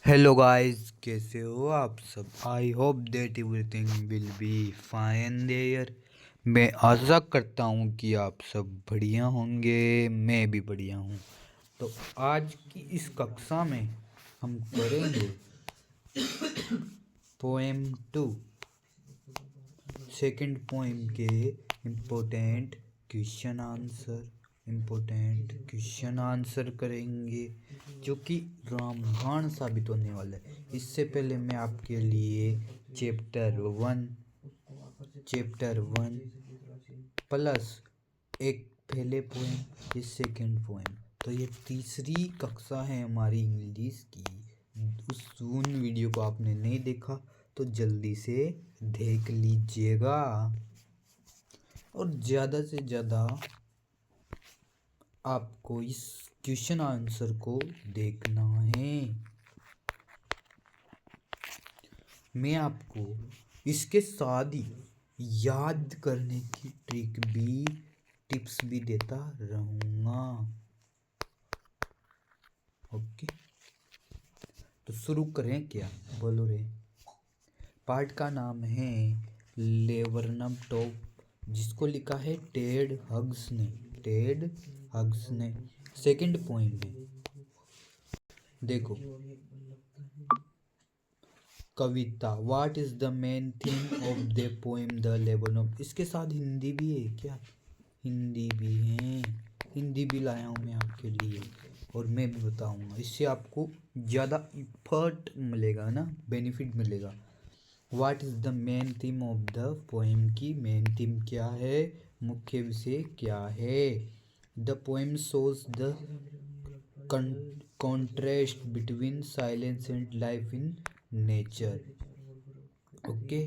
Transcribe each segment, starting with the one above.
Hello guys, कैसे हो आप सब। I hope that everything will be fine there. मैं आशा करता हूँ कि आप सब बढ़िया होंगे। मैं भी बढ़िया हूँ। तो आज की इस कक्षा में हम करेंगे पोएम 2, सेकंड पोएम के इम्पोर्टेंट क्वेश्चन आंसर करेंगे, जो कि रामबाण साबित होने वाला है। इससे पहले मैं आपके लिए चैप्टर 1 प्लस एक पहले पोएम, ये सेकंड पोएम, तो ये तीसरी कक्षा है हमारी इंग्लिश की। उन वीडियो को आपने नहीं देखा तो जल्दी से देख लीजिएगा और ज़्यादा से ज़्यादा आपको इस क्वेश्चन आंसर को देखना है। मैं आपको इसके साथ ही याद करने की टिप्स भी देता रहूँगा। ओके, तो शुरू करें क्या, बोलो रे। पार्ट का नाम है लेबरनम टॉप, जिसको लिखा है टेड हग्स ने। सेकंड पॉइंट है, देखो, कविता। What is the main theme of the poem the laburnum. इसके साथ हिंदी भी है क्या, हिंदी भी है, हिंदी भी लाया हूँ मैं आपके लिए और मैं भी बताऊँगा। इससे आपको ज़्यादा इफर्ट मिलेगा ना, बेनिफिट मिलेगा। What is the main theme of the poem की मेन थीम क्या है, मुख्य विषय क्या है। The poem shows the contrast between silence and life in nature. Okay,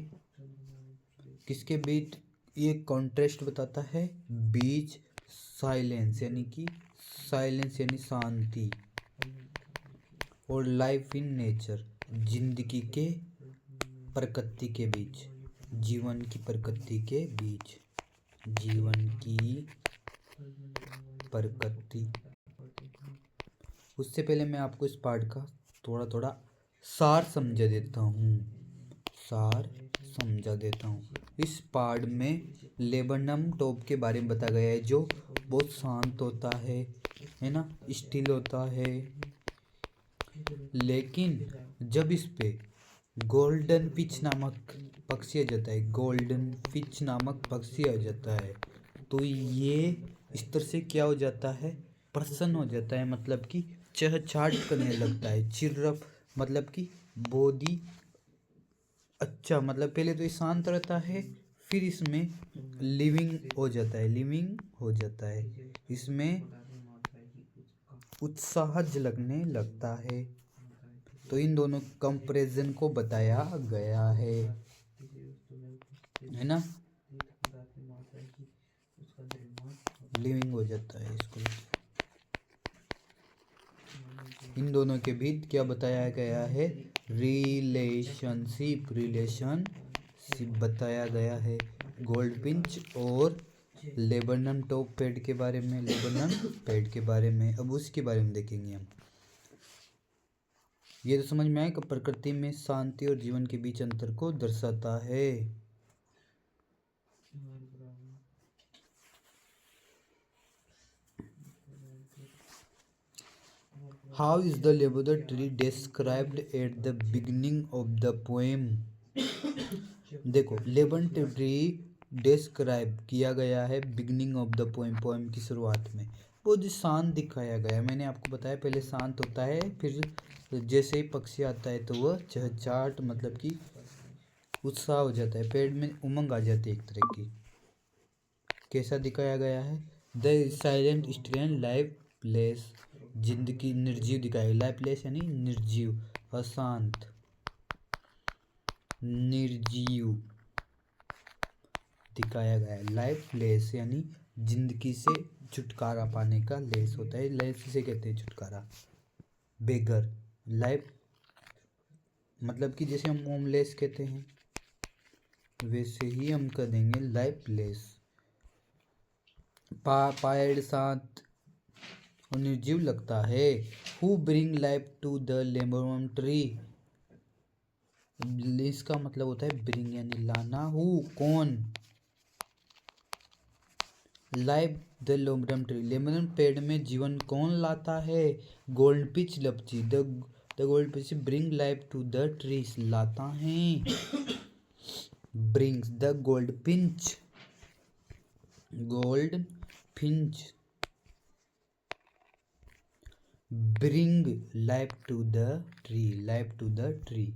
किसके बीच ये कॉन्ट्रास्ट बताता है, बीच साइलेंस यानी शांति, और लाइफ इन नेचर जिंदगी के प्रकृति के बीच, जीवन की प्रकृति के बीच, जीवन की प्रकृति। उससे पहले मैं आपको इस पार्ट का थोड़ा सार समझा देता हूँ। इस पार्ट में लेबरनम टॉप के बारे में बताया गया है, जो बहुत शांत होता है ना, स्टिल होता है। लेकिन जब इस पे गोल्डन फिच नामक पक्षी आ जाता है तो ये इस तरह से क्या हो जाता है, प्रसन्न हो जाता है, मतलब कि चहचहाट करने लगता है। चिर्रप मतलब कि बॉडी, अच्छा, मतलब पहले तो ये शांत रहता है, फिर इसमें लिविंग हो जाता है, इसमें उत्साह झलकने लगता है। तो इन दोनों कंपैरिजन को बताया गया है ना, लिविंग हो जाता है इसको। इन दोनों के बीच क्या बताया गया है, रिलेशनशिप बताया गया है। गोल्डफिंच और लेबरनम टॉप पैड के बारे में, अब उसके बारे में देखेंगे हम। ये तो समझ में आया कि प्रकृति में शांति और जीवन के बीच अंतर को दर्शाता है। How is the laboratory described at the beginning of the poem? देखो, लेबोरेटरी डिस्क्राइब किया गया है बिगिनिंग ऑफ द पोएम की शुरुआत में। वो जो शांत दिखाया गया है, मैंने आपको बताया पहले शांत होता है, फिर जैसे ही पक्षी आता है तो वह चहचहाट मतलब कि उत्साह हो जाता है, पेड़ में उमंग आ जाती है एक तरह की। कैसा दिखाया गया है, the silent strain life place, जिंदगी निर्जीव दिखाया, लाइफ प्लेस यानी निर्जीव, अशांत, निर्जीव दिखाया गया है। लाइफ लेस यानी जिंदगी से छुटकारा पाने का, लेस होता है, लेस से कहते हैं छुटकारा, बेगर। लाइफ मतलब कि जैसे हम होमलेस कहते हैं, वैसे ही हम कर देंगे लाइफ लेस। पायड़ शांत और निर्जीव लगता है। Who bring life to the laburnum tree, इसका मतलब होता है ब्रिंग यानी लाना। हु कौन, life the laburnum tree laburnum पेड़ में जीवन कौन लाता है। गोल्डफिश लपची, the goldfish bring life to the trees, लाता है। Brings the goldfinch, goldfinch bring life to the tree, life to the tree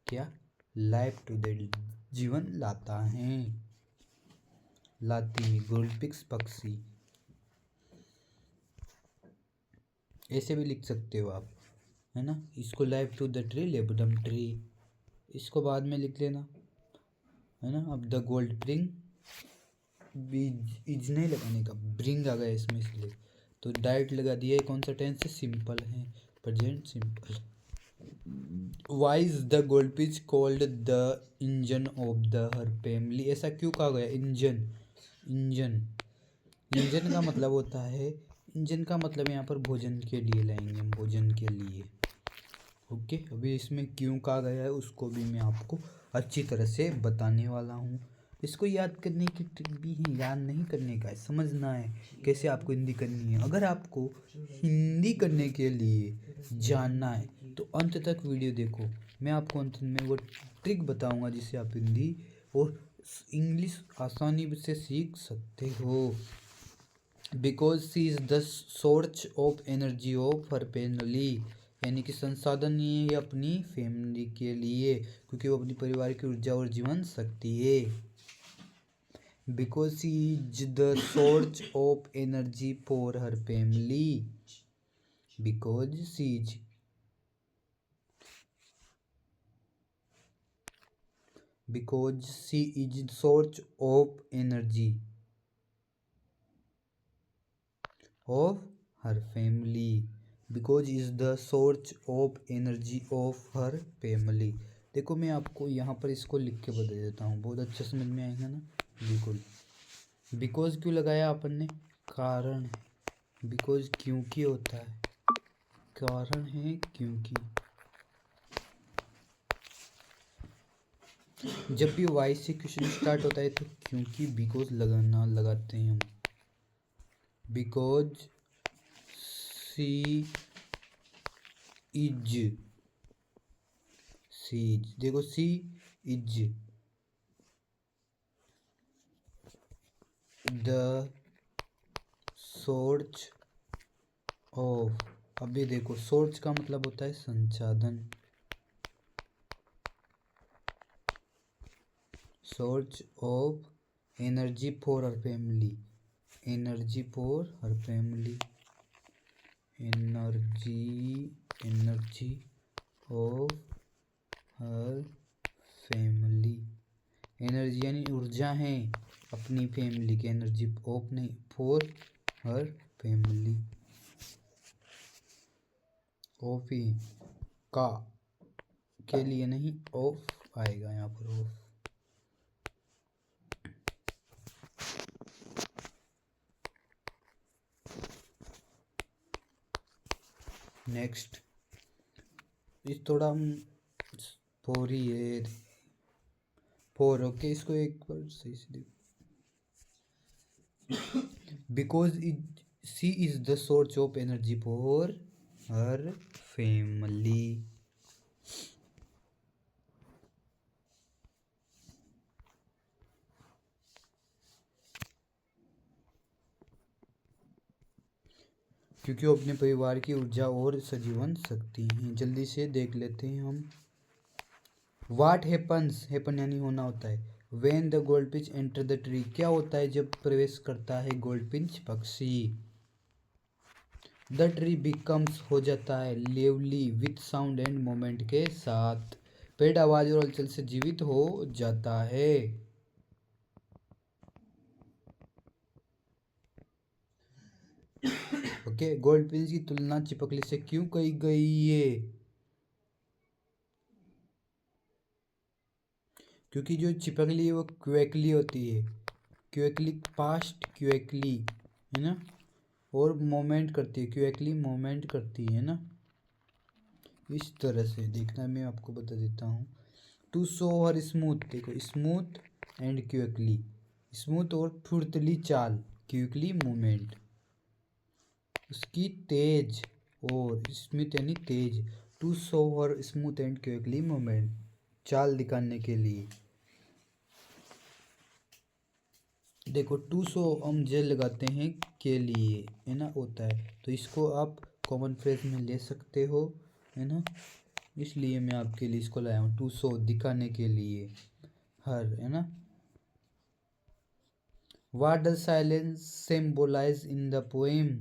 क्या, लाइफ टू द जीवन लाता है, लाती है गोल्डफिश पक्षी। ऐसे भी लिख सकते हो आप, है ना। इसको life to the tree laburnum tree, इसको बाद में लिख लेना, है ना। अब द गोल्ड ब्रिंग, इज नहीं लगाने का, ब्रिंग आ गया इसमें इसलिए, तो डायरेक्ट लगा दिया। कौन सा टेंस है, सिंपल है, present simple. Why is the goldfish called the engine of the her family, ऐसा क्यों कहा गया। इंजन, इंजन, इंजन का मतलब होता है, इंजन का मतलब यहाँ पर भोजन के लिए लाएंगे हम, भोजन के लिए। ओके, अभी इसमें क्यों कहा गया है उसको भी मैं आपको अच्छी तरह से बताने वाला हूँ। इसको याद करने की ट्रिक भी है, याद नहीं करने का है, समझना है कैसे आपको हिंदी करनी है। अगर आपको हिंदी करने के लिए जानना है तो अंत तक वीडियो देखो, मैं आपको अंत में वो ट्रिक बताऊंगा जिससे आप हिंदी और इंग्लिश आसानी से सीख सकते हो। Because she is the source of energy of her family, यानी कि संसाधन ये है अपनी फैमिली के लिए, क्योंकि वो अपनी परिवार की ऊर्जा और जीवन शक्ति है। Because she is the source of energy for her family, because she is, because she is source of energy of her family, because is the source of energy of her family। देखो मैं आपको यहाँ पर इसको लिख के बता देता हूँ, बहुत अच्छा समझ में आएगा ना। बिल्कुल, बिकॉज क्यों लगाया अपन ने, कारण है, बिकॉज क्योंकि होता है, कारण है क्योंकि। जब भी वाई से क्वेश्चन स्टार्ट होता है तो क्योंकि बिकॉज लगाते हैं हम। Because she is, she is, देखो she is the source of, अभी देखो सोर्स का मतलब होता है संसाधन, source of energy for her family, energy for her family, energy of her family, energy यानी ऊर्जा है अपनी फैमिली की, एनर्जी ऑफ नहीं, फॉर हर फैमिली, ऑफ ही का के लिए नहीं, ऑफ आएगा यहाँ पर, ऑफ। नेक्स्ट, इस थोड़ा हम फोर ही है, फोर। ओके, इसको एक बार सही से देखो। Because she is the source of energy for her family. क्योंकि वो अपने परिवार की ऊर्जा और सजीवन शक्ति हैं। जल्दी से देख लेते हैं हम। वाट हैपन्स, हैपन यानी होना होता है। When the goldfish enter the tree, क्या होता है जब प्रवेश करता है गोल्डफिश पक्षी। द ट्री बिकम्स, हो जाता है, lively with sound end moment के साथ, पेड़ आवाज और हलचल से जीवित हो जाता है। ओके, गोल्डफिश की तुलना चिपकली से क्यों की गई है, क्योंकि जो चिपकली है वो क्वेकली होती है, क्वेकली पास्ट क्वेकली, है ना। और मोमेंट करती है, क्विकली मोमेंट करती है ना। इस तरह से देखना, मैं आपको बता देता हूँ। टू शो हर स्मूथ, देखो स्मूथ एंड क्विकली, स्मूथ और फुर्तीली चाल, क्विकली मूवमेंट, उसकी तेज और स्मिथ यानी तेज, to show her smooth and quickly movement, चाल दिखाने के लिए। देखो टू शो हम जे लगाते हैं के लिए, है ना, होता है, तो इसको आप कॉमन फ्रेज में ले सकते हो, है ना, इसलिए मैं आपके लिए इसको लाया हूँ, टू शो दिखाने के लिए हर, है ना। What does silence symbolise in the poem?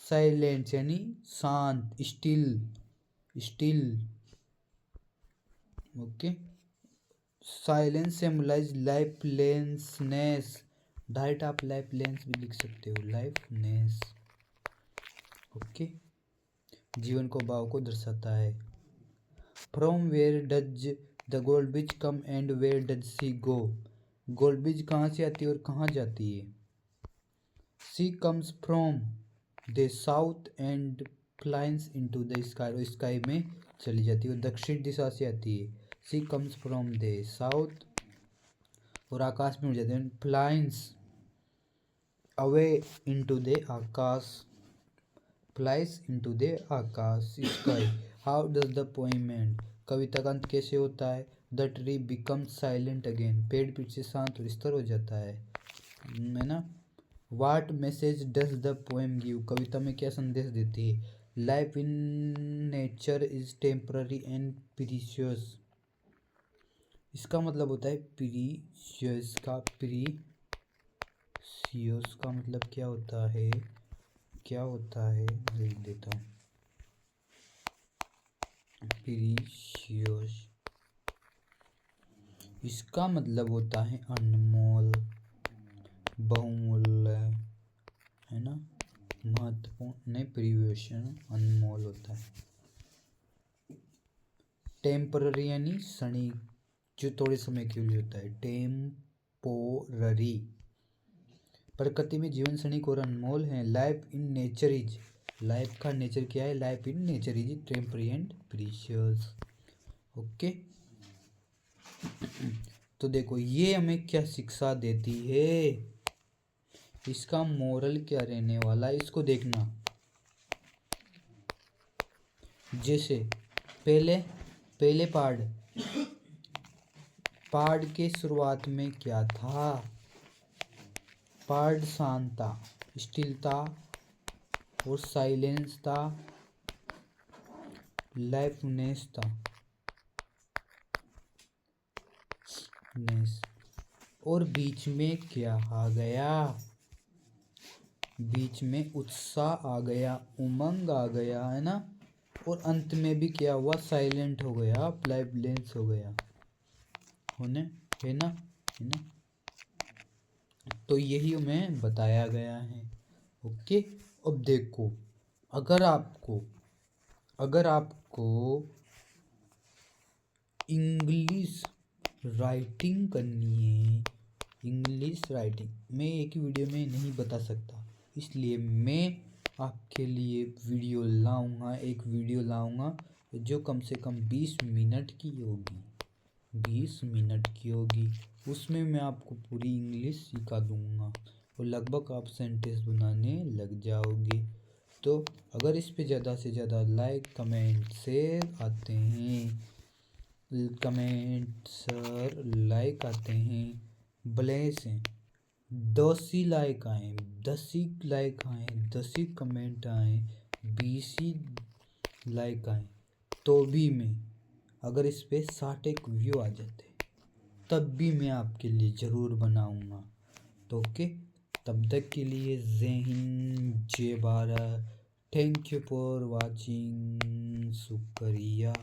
Silence यानी शांत, still, still, okay. Silence symbolise lifelessness, direct आप लाइफलेंस भी लिख सकते हो, लाइफनेस, ओके, जीवन को, भाव को दर्शाता है। From where does the goldfinch come and where does she go? Goldfinch कहाँ से आती है और कहाँ जाती है? She comes from the south and flies into the sky, और स्काई में चली जाती है, और दक्षिण दिशा से आती है। She comes from the south, और आकाश में उड़ जाती है, फ्लाइज अवे इनटू द आकाश, फ्लाइज इनटू द आकाश, sky. How does the poem end? कविता का अंत कैसे होता है? The tree becomes silent again, पेड़ फिर से शांत और स्थिर हो जाता है ना। What message does the poem give? कविता में क्या संदेश देती है? Life in nature is temporary and precious, इसका मतलब होता है प्रीशियस का, प्रीशियस का मतलब क्या होता है, क्या होता है, लिख देता हूँ, प्रीशियस, इसका मतलब होता है अनमोल, बहुमूल्य, है ना, महत्वपूर्ण, नहीं प्रीशियस अनमोल होता है। टेम्पररी यानी क्षणिक, जो थोड़े समय के लिए होता है, टेम्पोररी। प्रकृति में जीवन क्षणिक और अनमोल है। Life in nature is, life का नेचर क्या है? Life in nature is temporary and precious, okay. तो देखो ये हमें क्या शिक्षा देती है, इसका मोरल क्या रहने वाला है, इसको देखना। जैसे पहले पहले पार्ट के शुरुआत में क्या था? पार्ट शांत था, स्टिल था, और साइलेंस था, लाइफनेस था, और बीच में क्या आ गया? बीच में उत्साह आ गया, उमंग आ गया, है ना, और अंत में भी क्या हुआ? साइलेंट हो गया, लाइफलेस हो गया, होने, है ना, है ना। तो यही हमें बताया गया है, ओके। अब देखो, अगर आपको इंग्लिश राइटिंग करनी है, इंग्लिश राइटिंग मैं एक ही वीडियो में नहीं बता सकता, इसलिए मैं आपके लिए एक वीडियो लाऊंगा जो कम से कम 20 मिनट की होगी, 20 मिनट की होगी। उसमें मैं आपको पूरी इंग्लिश सिखा दूंगा और लगभग आप सेंटेंस बनाने लग जाओगे। तो अगर इस पे ज़्यादा से ज़्यादा लाइक, कमेंट, शेयर आते हैं, कमेंट सर लाइक आते हैं, ब्लेस हैं, 10 ही लाइक आए, 10 ही लाइक आए, 10 ही कमेंट आए, 20 ही लाइक आए, तो भी मैं, अगर इस पे 60 एक व्यू आ जाते तब भी मैं आपके लिए ज़रूर बनाऊंगा। तो ओके, तब तक के लिए जय हिंद, जय Bharat, thank you for watching, शुक्रिया।